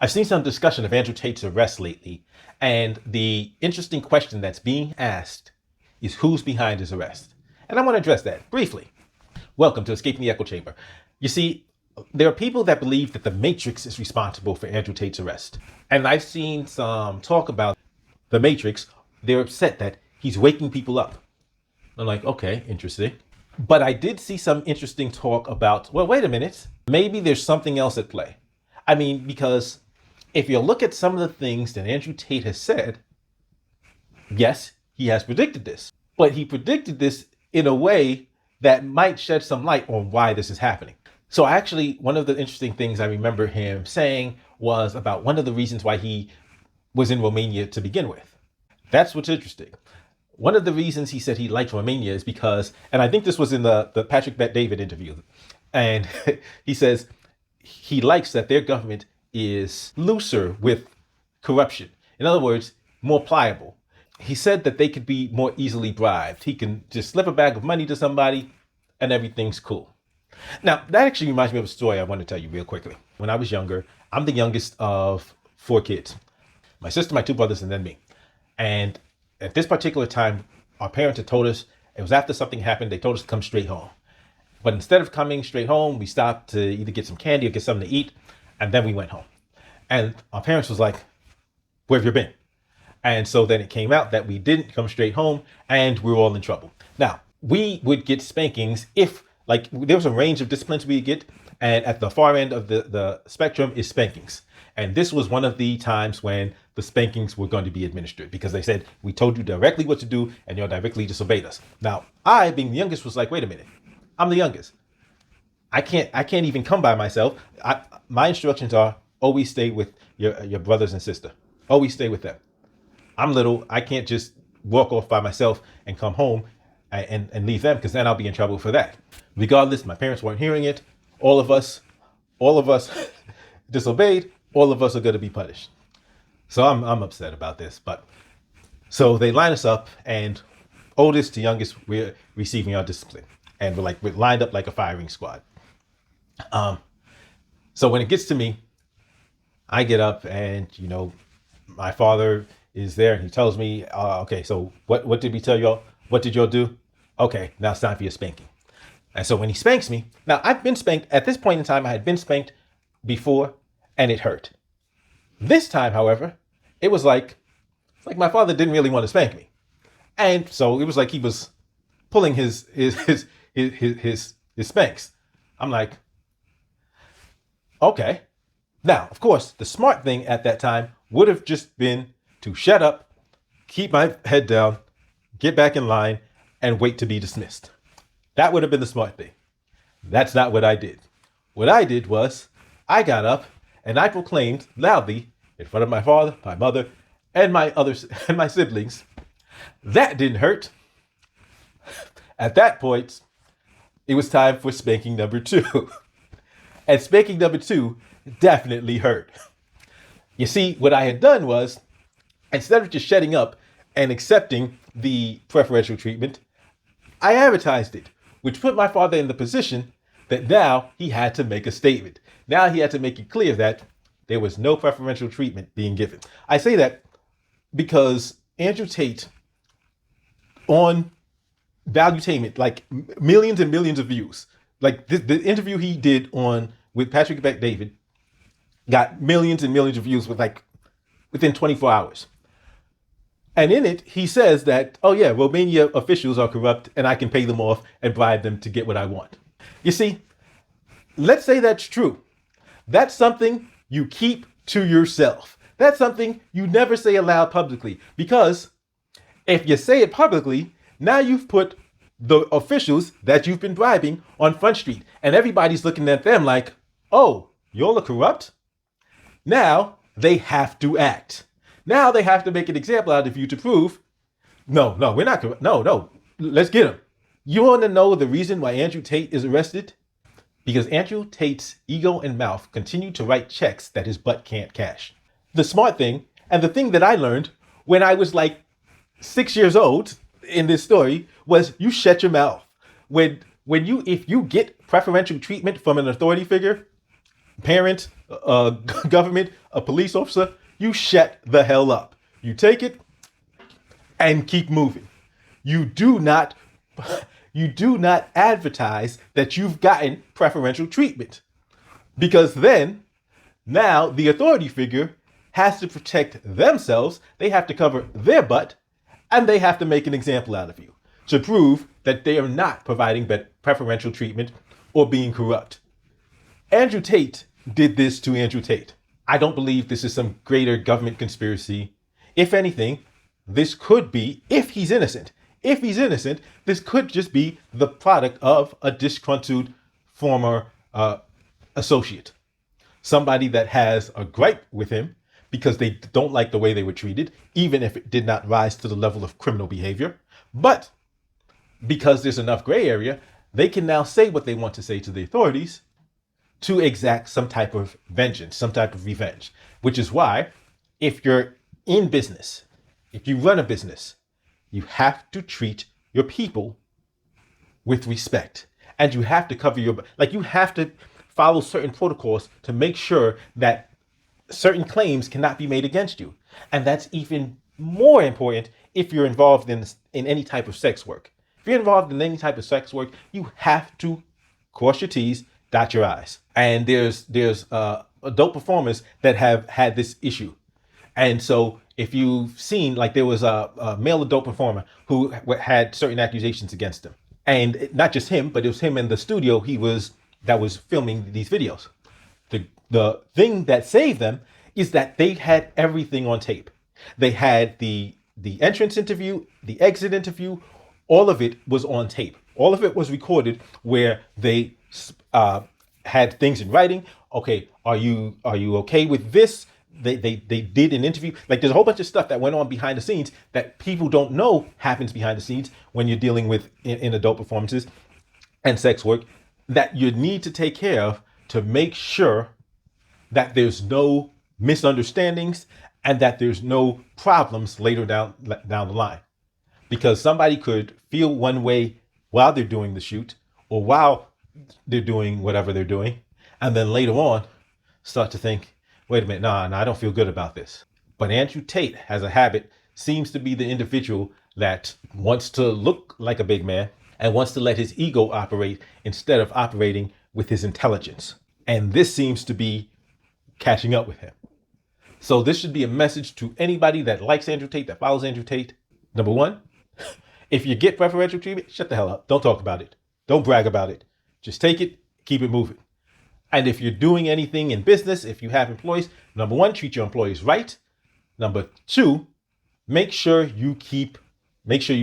I've seen some discussion of Andrew Tate's arrest lately, and the interesting question that's being asked is who's behind his arrest? And I want to address that briefly. Welcome to Escaping the Echo Chamber. You see, there are people that believe that the Matrix is responsible for Andrew Tate's arrest. And I've seen some talk about the Matrix. They're upset that he's waking people up. I'm like, okay, interesting. But I did see some interesting talk about, well, wait a minute, maybe there's something else at play. I mean, because if you look at some of the things that Andrew Tate has said, yes, he has predicted this, but he predicted this in a way that might shed some light on why this is happening. So actually, one of the interesting things I remember him saying was about one of the reasons why he was in Romania to begin with. That's what's interesting. One of the reasons he said he liked Romania is because, and I think this was in the Patrick Bet-David interview, and he says he likes that their government is looser with corruption. In other words, more pliable. He said that they could be more easily bribed. He can just slip a bag of money to somebody and everything's cool. Now, that actually reminds me of a story I want to tell you real quickly. When I was younger, I'm the youngest of 4 kids. My sister, my 2 brothers, and then me. And at this particular time, our parents had told us, it was after something happened, they told us to come straight home. But instead of coming straight home, we stopped to either get some candy or get something to eat, and then we went home. And our parents was like, where have you been? And so then it came out that we didn't come straight home and we were all in trouble. Now, we would get spankings if, like, there was a range of disciplines we would get, and at the far end of the spectrum is spankings. And this was one of the times when the spankings were going to be administered because they said, we told you directly what to do and you directly disobeyed us. Now, I, being the youngest, was like, wait a minute, I'm the youngest. I can't even come by myself. My instructions are always stay with your brothers and sister. Always stay with them. I'm little. I can't just walk off by myself and come home and leave them because then I'll be in trouble for that. Regardless, my parents weren't hearing it. All of us disobeyed. All of us are going to be punished. So I'm upset about this. But so they line us up, and oldest to youngest, we're receiving our discipline, and we're lined up like a firing squad. So when it gets to me, I get up, and my father is there, and he tells me, okay, so what did we tell y'all? What did y'all do? Okay, now it's time for your spanking. And so when he spanks me, now I've been spanked at this point in time. I had been spanked before, and it hurt. This time, however, it was like my father didn't really want to spank me, and so it was like he was pulling his spanks. I'm like, okay. Now, of course, the smart thing at that time would have just been to shut up, keep my head down, get back in line, and wait to be dismissed. That would have been the smart thing. That's not what I did. What I did was I got up and I proclaimed loudly in front of my father, my mother, and my siblings, that didn't hurt. At that point, it was time for spanking number 2. And spanking number 2 definitely hurt. You see, what I had done was, instead of just shutting up and accepting the preferential treatment, I advertised it, which put my father in the position that now he had to make a statement. Now he had to make it clear that there was no preferential treatment being given. I say that because Andrew Tate on Valuetainment, like millions and millions of views. Like the interview he did with Patrick Bet-David got millions and millions of views within 24 hours. And in it, he says that, oh yeah, Romania officials are corrupt and I can pay them off and bribe them to get what I want. You see, let's say that's true. That's something you keep to yourself. That's something you never say aloud publicly, because if you say it publicly, now you've put the officials that you've been bribing on Front Street, and everybody's looking at them like, oh, y'all are corrupt? Now they have to act. Now they have to make an example out of you to prove, no, we're not corrupt. No, let's get him. You want to know the reason why Andrew Tate is arrested? Because Andrew Tate's ego and mouth continue to write checks that his butt can't cash. The smart thing, and the thing that I learned when I was like 6 years old in this story, was you shut your mouth. If you get preferential treatment from an authority figure, parent, government, a police officer, you shut the hell up. You take it and keep moving. You do not advertise that you've gotten preferential treatment, because then now the authority figure has to protect themselves. They have to cover their butt, and they have to make an example out of you to prove that they are not providing preferential treatment or being corrupt. Andrew Tate did this to Andrew Tate. I don't believe this is some greater government conspiracy. If anything, this could be, if he's innocent, this could just be the product of a disgruntled former associate. Somebody that has a gripe with him because they don't like the way they were treated, even if it did not rise to the level of criminal behavior. But because there's enough gray area, they can now say what they want to say to the authorities to exact some type of vengeance, some type of revenge. Which is why, if you're in business, if you run a business, you have to treat your people with respect. And you have to cover you have to follow certain protocols to make sure that certain claims cannot be made against you. And that's even more important if you're involved in any type of sex work. If you're involved in any type of sex work, you have to cross your T's, dot your I's. And there's adult performers that have had this issue. And so if you've seen, like, there was a male adult performer who had certain accusations against him. And not just him, but it was him in the studio that was filming these videos. The thing that saved them is that they had everything on tape. They had the entrance interview, the exit interview, all of it was on tape. All of it was recorded where they had things in writing. Okay, are you okay with this? They did an interview. Like, there's a whole bunch of stuff that went on behind the scenes that people don't know happens behind the scenes when you're dealing with in adult performances and sex work, that you need to take care of to make sure that there's no misunderstandings and that there's no problems later down the line. Because somebody could feel one way while they're doing the shoot or while they're doing whatever they're doing, and then later on start to think, wait a minute, nah, I don't feel good about this. But Andrew Tate has a habit, seems to be the individual that wants to look like a big man and wants to let his ego operate instead of operating with his intelligence. And this seems to be catching up with him. So this should be a message to anybody that likes Andrew Tate, that follows Andrew Tate. Number one, if you get preferential treatment, shut the hell up. Don't talk about it. Don't brag about it. Just take it, keep it moving. And if you're doing anything in business, if you have employees, number one, treat your employees right. Number two, make sure you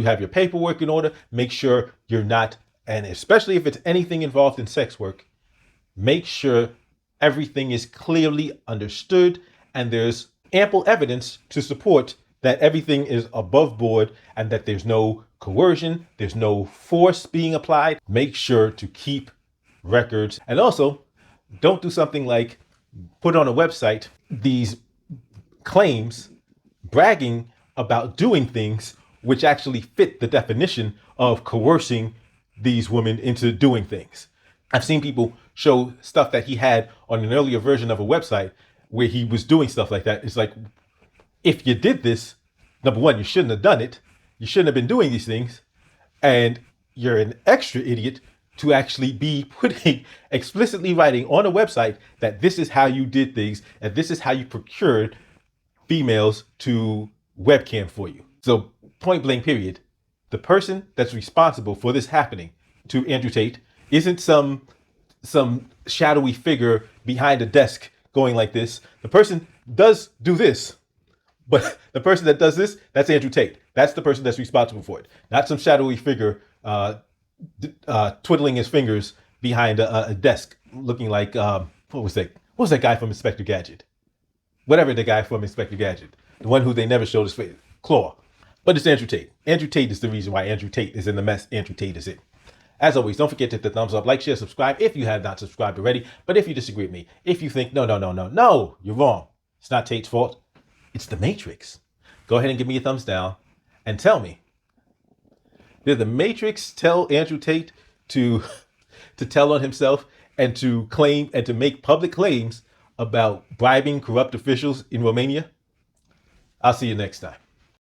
have your paperwork in order. Make sure you're not, and especially if it's anything involved in sex work, make sure everything is clearly understood and there's ample evidence to support that everything is above board and that there's no coercion, there's no force being applied. Make sure to keep records. And also, don't do something like put on a website these claims bragging about doing things which actually fit the definition of coercing these women into doing things. I've seen people show stuff that he had on an earlier version of a website where he was doing stuff like that. It's like, if you did this, number one, you shouldn't have done it. You shouldn't have been doing these things. And you're an extra idiot to actually be putting, explicitly writing on a website that this is how you did things and this is how you procured females to webcam for you. So point blank period, the person that's responsible for this happening to Andrew Tate isn't some shadowy figure behind a desk going like this. The person does do this, but the person that does this, that's Andrew Tate. That's the person that's responsible for it. Not some shadowy figure twiddling his fingers behind a desk looking like, what was that guy from Inspector Gadget? Whatever the guy from Inspector Gadget. The one who they never showed his face. Claw. But it's Andrew Tate. Andrew Tate is the reason why Andrew Tate is in the mess Andrew Tate is in. As always, don't forget to hit the thumbs up, like, share, subscribe if you have not subscribed already. But if you disagree with me, if you think, no, you're wrong. It's not Tate's fault. It's the Matrix. Go ahead and give me a thumbs down and tell me, did the Matrix tell Andrew Tate to tell on himself and to claim and to make public claims about bribing corrupt officials in Romania. I'll see you next time.